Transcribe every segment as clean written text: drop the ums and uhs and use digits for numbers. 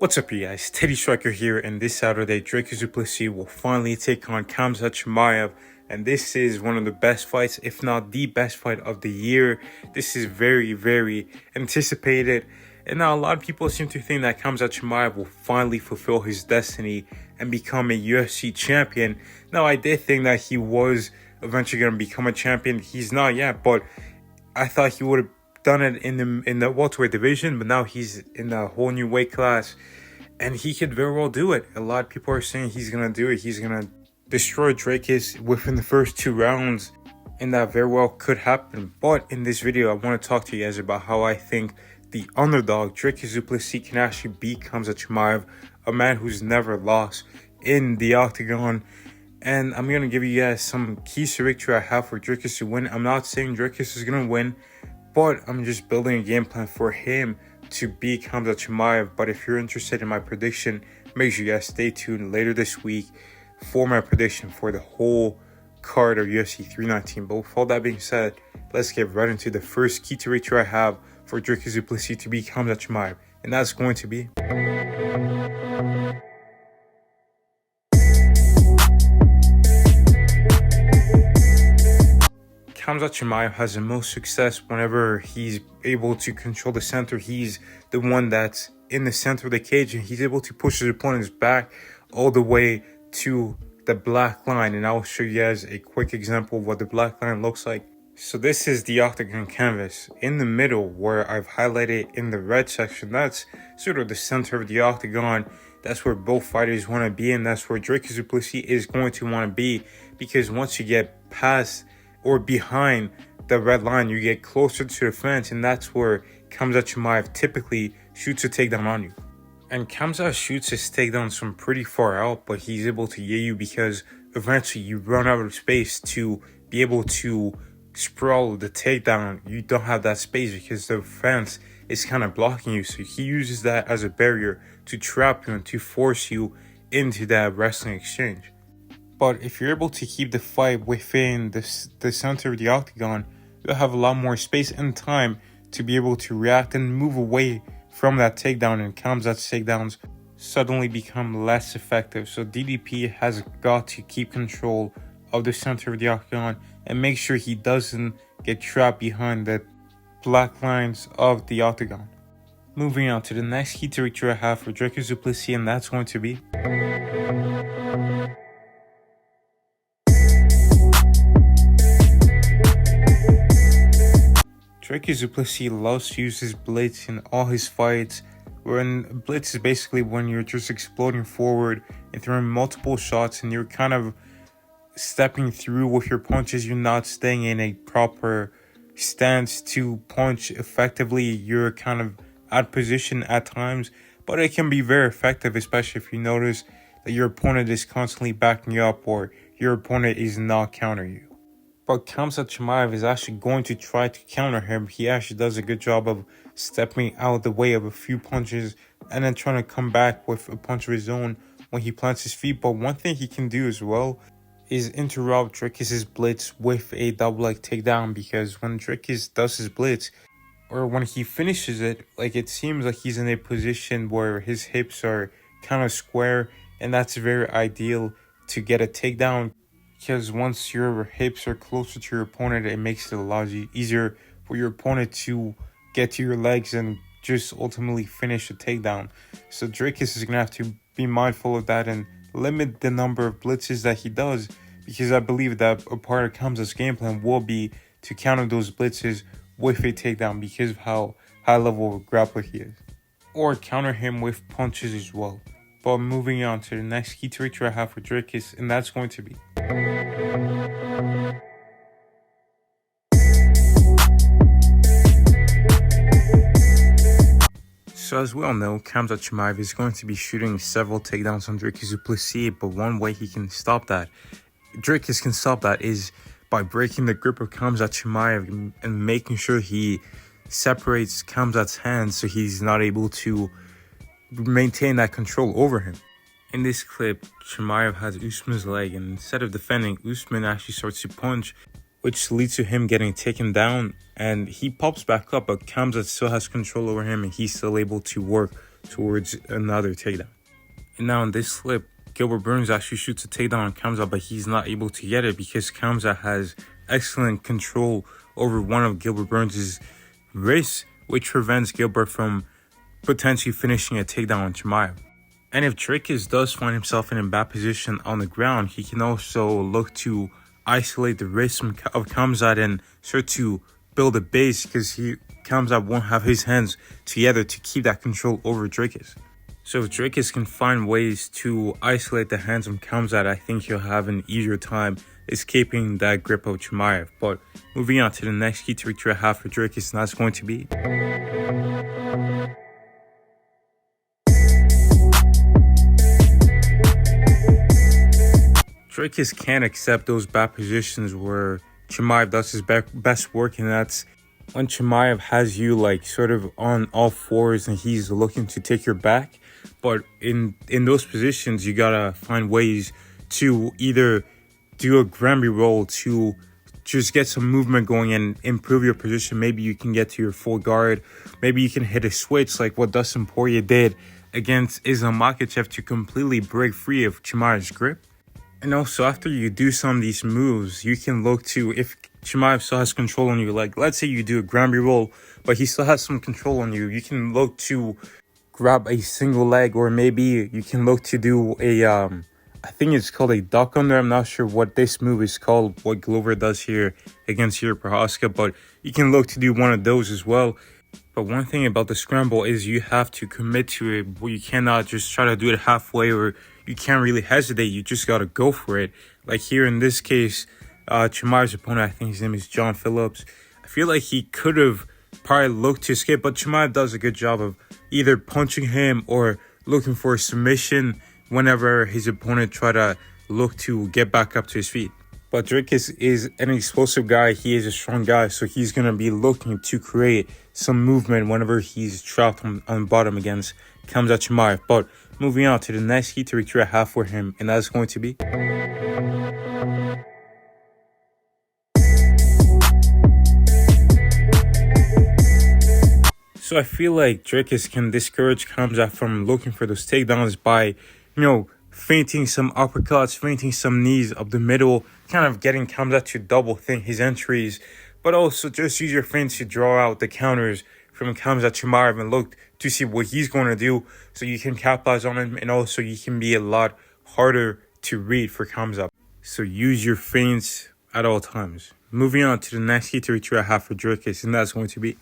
What's up, you guys? Teddy Striker here, and this Saturday, Dricus Plessis will finally take on Khamzat Chimaev, and this is one of the best fights, if not the best fight of the year. This is very anticipated, and now a lot of people seem to think that Khamzat Chimaev will finally fulfill his destiny and become a UFC champion. Now, I did think that he was eventually going to become a champion. He's not yet, but I thought he would have done it in the welterweight division, but now he's in a whole new weight class, and he could very well do it. A lot of people are saying he's gonna do it. He's gonna destroy Dricus within the first 2 rounds, and that very well could happen. But in this video, I want to talk to you guys about how I think the underdog Dricus Plessis can actually beat Khamzat Chimaev, a man who's never lost in the octagon. And I'm gonna give you guys some keys to victory I have for Dricus to win. I'm not saying Dricus is gonna win, but I'm just building a game plan for him to beat Khamzat Chimaev. But if you're interested in my prediction, make sure you guys stay tuned later this week for my prediction for the whole card of UFC 319. But with all that being said, let's get right into the first key to victory I have for Dricus Plessis to beat Khamzat Chimaev, and that's going to be Khamzat Chimaev has the most success whenever he's able to control the center. He's the one that's in the center of the cage, and he's able to push his opponent's back all the way to the black line. And I'll show you guys a quick example of what the black line looks like. So this is the octagon canvas. In the middle, where I've highlighted in the red section, that's sort of the center of the octagon. That's where both fighters want to be, and that's where Dricus Plessis is going to want to be, because once you get past or behind the red line, you get closer to the fence, and that's where Khamzat Chimaev typically shoots a takedown on you. And Khamzat shoots his takedowns from pretty far out, but he's able to get you because eventually you run out of space to be able to sprawl the takedown. You don't have that space because the fence is kind of blocking you, so he uses that as a barrier to trap you and to force you into that wrestling exchange. But if you're able to keep the fight within the center of the octagon, you'll have a lot more space and time to be able to react and move away from that takedown, and Khamzat's takedowns suddenly become less effective. So DDP has got to keep control of the center of the octagon and make sure he doesn't get trapped behind the black lines of the octagon. Moving on to the next key to victory I have for Dricus Plessis, and that's going to be Dricus Plessis loves to use his blitz in all his fights. When blitz is basically when you're just exploding forward and throwing multiple shots, and you're kind of stepping through with your punches. You're not staying in a proper stance to punch effectively. You're kind of out of position at times, but it can be very effective, especially if you notice that your opponent is constantly backing you up or your opponent is not countering you. But Khamzat Chimaev is actually going to try to counter him. He actually does a good job of stepping out of the way of a few punches and then trying to come back with a punch of his own when he plants his feet. But one thing he can do as well is interrupt Dricus' blitz with a double leg takedown, because when Dricus does his blitz, or when he finishes it, like, it seems like he's in a position where his hips are kind of square, and that's very ideal to get a takedown. Because once your hips are closer to your opponent, it makes it a lot easier for your opponent to get to your legs and just ultimately finish a takedown. So Dricus is going to have to be mindful of that and limit the number of blitzes that he does, because I believe that a part of Khamzat's game plan will be to counter those blitzes with a takedown because of how high level of a grappler he is. Or counter him with punches as well. But moving on to the next key to victory I have for Dricus, and that's going to be So as we all know, Khamzat Chimaev is going to be shooting several takedowns on Dricus Plessis, but one way he can stop that, Dricus can stop that, is by breaking the grip of Khamzat Chimaev and making sure he separates Khamzat's hands so he's not able to maintain that control over him. In this clip, Chimaev has Usman's leg, and instead of defending, Usman actually starts to punch, which leads to him getting taken down, and he pops back up, but Khamzat still has control over him, and he's still able to work towards another takedown. And now in this slip, Gilbert Burns actually shoots a takedown on Khamzat, but he's not able to get it because Khamzat has excellent control over one of Gilbert Burns' wrists, which prevents Gilbert from potentially finishing a takedown on Chimaev. And if Dricus does find himself in a bad position on the ground, he can also look to isolate the wrist of Khamzat and start to build a base, because Khamzat won't have his hands together to keep that control over Dricus. So if Dricus can find ways to isolate the hands of Khamzat, I think he'll have an easier time escaping that grip of Chimaev. But moving on to the next key to victory I have for Dricus, and that's going to be Dricus can't accept those bad positions where Chimaev does his best work, and that's when Chimaev has you like sort of on all fours and he's looking to take your back. But in those positions, you gotta find ways to either do a Granby roll to just get some movement going and improve your position. Maybe you can get to your full guard. Maybe you can hit a switch like what Dustin Poirier did against Islam Makhachev to completely break free of Chimaev's grip. And also, after you do some of these moves, you can look to, if Chimaev still has control on you, like let's say you do a Granby roll, but he still has some control on you, you can look to grab a single leg, or maybe you can look to do a, I think it's called a duck under. I'm not sure what this move is called, what Glover does here against Jiri Prochazka, but you can look to do one of those as well. But one thing about the scramble is you have to commit to it. You cannot just try to do it halfway, or you can't really hesitate. You just got to go for it. Like here in this case, Chimaev's opponent, I think his name is John Phillips. I feel like he could have probably looked to escape, but Chimaev does a good job of either punching him or looking for a submission whenever his opponent try to look to get back up to his feet. But Dricus is an explosive guy. He is a strong guy, so he's going to be looking to create some movement whenever he's trapped on bottom against Khamzat Chimaev. But moving on to the next key to victory I have for him, and that's going to be So I feel like Dricus can discourage Khamzat from looking for those takedowns by, feinting some uppercuts, feinting some knees up the middle, kind of getting Khamzat to double think his entries, but also just use your feints to draw out the counters from Khamzat Chimaev and look to see what he's going to do so you can capitalize on him, and also you can be a lot harder to read for Khamzat. So use your feints at all times. Moving on to the next key to victory I have for Dricus, and that's going to be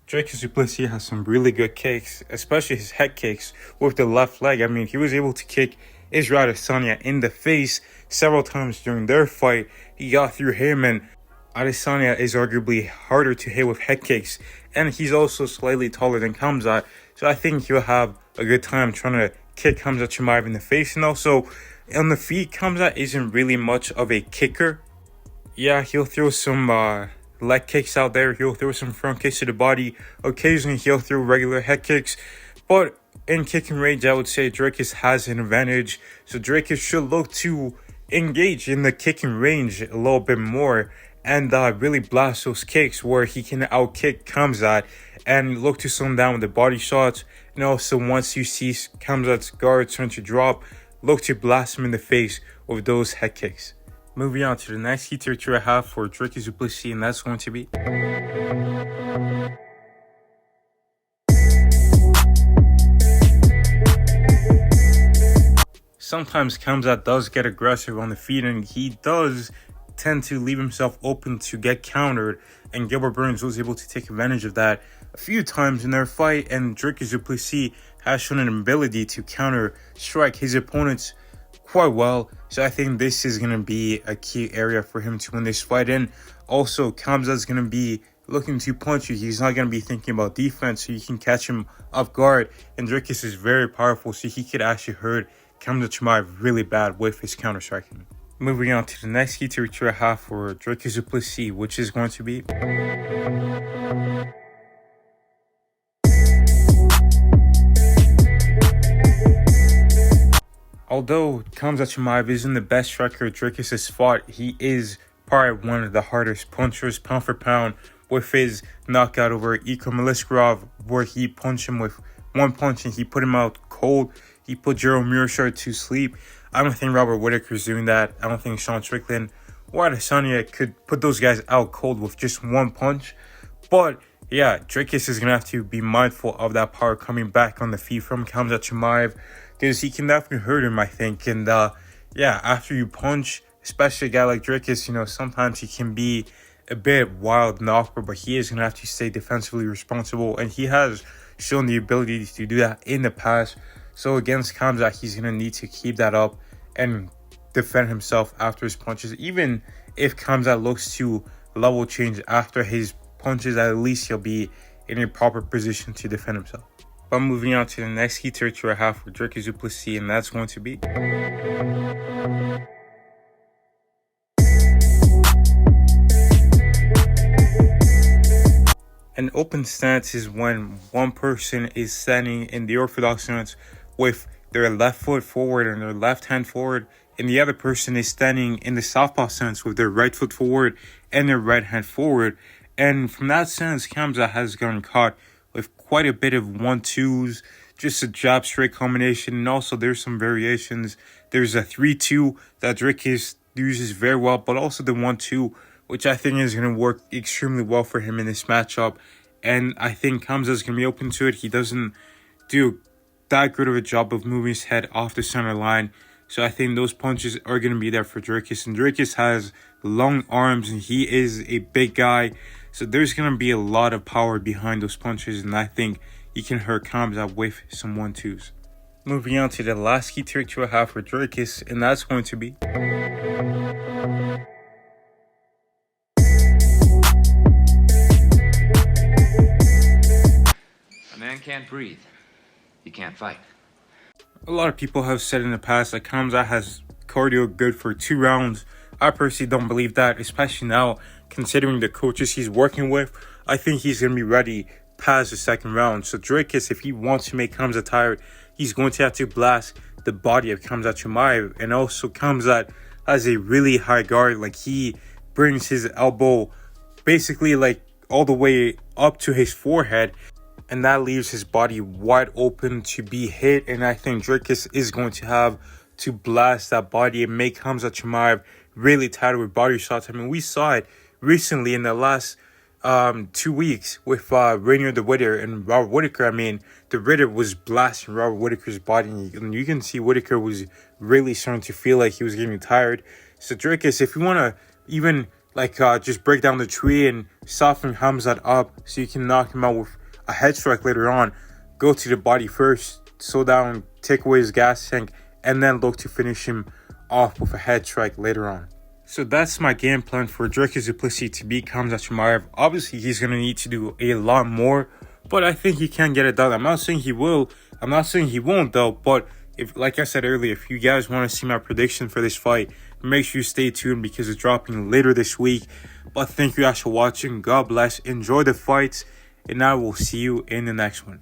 Dricus du Plessis has some really good kicks, especially his head kicks with the left leg. I mean, he was able to kick Israel Adesanya in the face several times during their fight. He got through him, and Adesanya is arguably harder to hit with head kicks, and he's also slightly taller than Khamzat, so I think he'll have a good time trying to kick Khamzat Chimaev in the face. And also, on the feet, Khamzat isn't really much of a kicker. Yeah, he'll throw some leg kicks out there. He'll throw some front kicks to the body. Occasionally, he'll throw regular head kicks. But in kicking range, I would say Dricus has an advantage. So Dricus should look to engage in the kicking range a little bit more and really blast those kicks where he can outkick Khamzat and look to slow him down with the body shots. And also, once you see Khamzat's guard turn to drop, look to blast him in the face with those head kicks. Moving on to the next key territory I have for Dricus du Plessis, and that's going to be sometimes Khamzat does get aggressive on the feet, and he does tend to leave himself open to get countered, and Gilbert Burns was able to take advantage of that a few times in their fight, and Dricus du Plessis has shown an ability to counter strike his opponents quite well. So I think this is going to be a key area for him to win this fight. And also, Khamzat's going to be looking to punch you. He's not going to be thinking about defense, so you can catch him off guard. And Dricus is very powerful, so he could actually hurt Khamzat Chimaev really bad with his counter striking. Moving on to the next key territory I have for Dricus du Plessis, which is going to be although Khamzat Chimaev isn't the best striker Dricus has fought, he is probably one of the hardest punchers pound for pound with his knockout over Iko Meliskarov, where he punched him with one punch and he put him out cold. He put Gerald Mearshart to sleep. I don't think Robert Whittaker's doing that. I don't think Sean Strickland or Adesanya could put those guys out cold with just one punch. But yeah, Dricus is going to have to be mindful of that power coming back on the feet from Khamzat Chimaev, because he can definitely hurt him, I think. And yeah, after you punch, especially a guy like Dricus, sometimes he can be a bit wild and awkward, but he is going to have to stay defensively responsible. And he has shown the ability to do that in the past. So against Khamzat, he's going to need to keep that up and defend himself after his punches. Even if Khamzat looks to level change after his punches, at least he'll be in a proper position to defend himself. But moving on to the next key territory I have for Dricus du Plessis, and that's going to be an open stance. Is when one person is standing in the orthodox stance with their left foot forward and their left hand forward, and the other person is standing in the southpaw stance with their right foot forward and their right hand forward. And from that stance, Khamzat has gotten caught with quite a bit of 1-2s, just a jab straight combination, and also there's some variations. There's a 3-2 that Dricus uses very well, but also the 1-2, which I think is going to work extremely well for him in this matchup. And I think Khamzat is going to be open to it. He doesn't do that good of a job of moving his head off the center line. So I think those punches are going to be there for Dricus. And Dricus has long arms and he is a big guy. So there's going to be a lot of power behind those punches. And I think he can hurt Khamzat with some 1-2s. Moving on to the last key territory I have for Dricus, and that's going to be a man can't breathe. You can't fight. A lot of people have said in the past that Khamzat has cardio good for 2 rounds. I personally don't believe that, especially now, considering the coaches he's working with. I think he's going to be ready past the 2nd round. So Dricus, if he wants to make Khamzat tired, he's going to have to blast the body of Khamzat Chimaev. And also Khamzat has a really high guard. Like, he brings his elbow basically like all the way up to his forehead, and that leaves his body wide open to be hit. And I think Dricus is going to have to blast that body and make Khamzat Chimaev really tired with body shots. I mean, we saw it recently in the last 2 weeks with Rainier the Whittaker and Robert Whittaker. I mean, the Whittaker was blasting Robert Whittaker's body, and you can see Whittaker was really starting to feel like he was getting tired. So Dricus, if you want to even just break down the tree and soften Khamzat up so you can knock him out with a head strike later on, go to the body first, slow down, take away his gas tank, and then look to finish him off with a head strike later on. So that's my game plan for Dricus du Plessis to beat Khamzat Chimaev. Obviously, he's going to need to do a lot more, but I think he can get it done. I'm not saying he will. I'm not saying he won't, though. But if, like I said earlier, if you guys want to see my prediction for this fight, make sure you stay tuned because it's dropping later this week. But thank you guys for watching. God bless. Enjoy the fights, and I will see you in the next one.